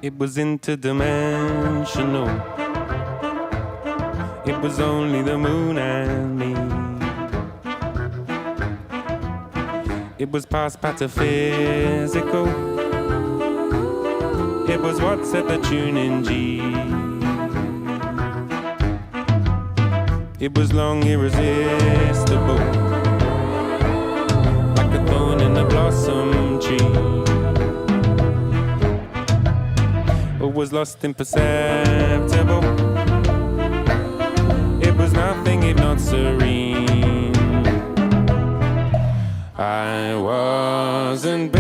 It was interdimensional. It was only the moon and me. It was past pataphysical. It was what set the tune in G. It was long irresistible, like a thorn in the blossom tree. It was lost imperceptible. It was nothing if not serene. I wasn't